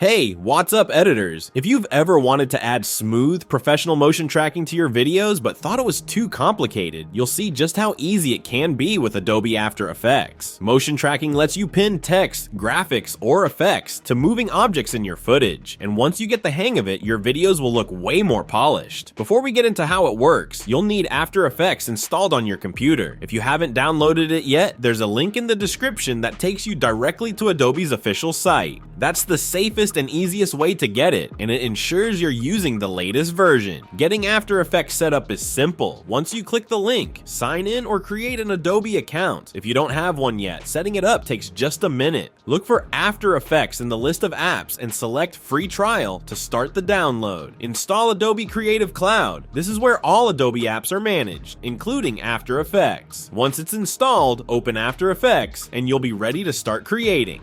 Hey, what's up editors? If you've ever wanted to add smooth, professional motion tracking to your videos but thought it was too complicated, you'll see just how easy it can be with Adobe After Effects. Motion tracking lets you pin text, graphics, or effects to moving objects in your footage, and once you get the hang of it, your videos will look way more polished. Before we get into how it works, you'll need After Effects installed on your computer. If you haven't downloaded it yet, there's a link in the description that takes you directly to Adobe's official site. That's the safest and easiest way to get it, and it ensures you're using the latest version. Getting After Effects set up is simple. Once you click the link, sign in or create an Adobe account. If you don't have one yet, setting it up takes just a minute. Look for After Effects in the list of apps and select Free Trial to start the download. Install Adobe Creative Cloud. This is where all Adobe apps are managed, including After Effects. Once it's installed, open After Effects, and you'll be ready to start creating.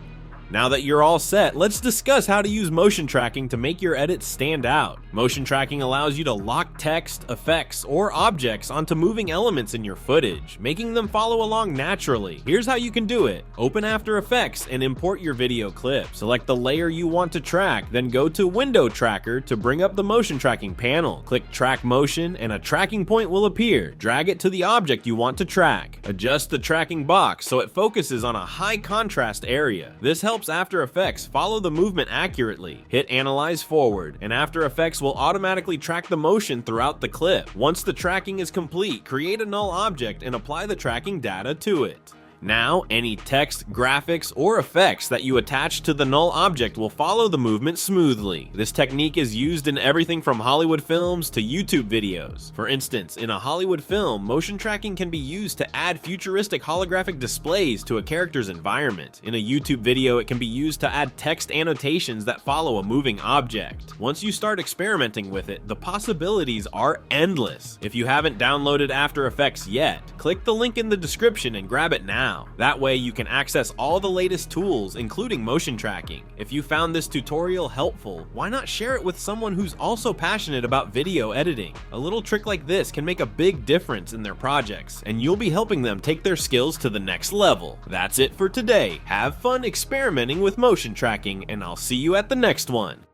Now that you're all set, let's discuss how to use motion tracking to make your edits stand out. Motion tracking allows you to lock text, effects, or objects onto moving elements in your footage, making them follow along naturally. Here's how you can do it. Open After Effects and import your video clip. Select the layer you want to track, then go to Window Tracker to bring up the motion tracking panel. Click Track Motion and a tracking point will appear. Drag it to the object you want to track. Adjust the tracking box so it focuses on a high contrast area. This helps After Effects follow the movement accurately. Hit Analyze Forward, and After Effects will automatically track the motion throughout the clip. Once the tracking is complete, create a null object and apply the tracking data to it. Now, any text, graphics, or effects that you attach to the null object will follow the movement smoothly. This technique is used in everything from Hollywood films to YouTube videos. For instance, in a Hollywood film, motion tracking can be used to add futuristic holographic displays to a character's environment. In a YouTube video, it can be used to add text annotations that follow a moving object. Once you start experimenting with it, the possibilities are endless. If you haven't downloaded After Effects yet, click the link in the description and grab it now. That way you can access all the latest tools, including motion tracking. If you found this tutorial helpful, why not share it with someone who's also passionate about video editing? A little trick like this can make a big difference in their projects, and you'll be helping them take their skills to the next level. That's it for today. Have fun experimenting with motion tracking, and I'll see you at the next one.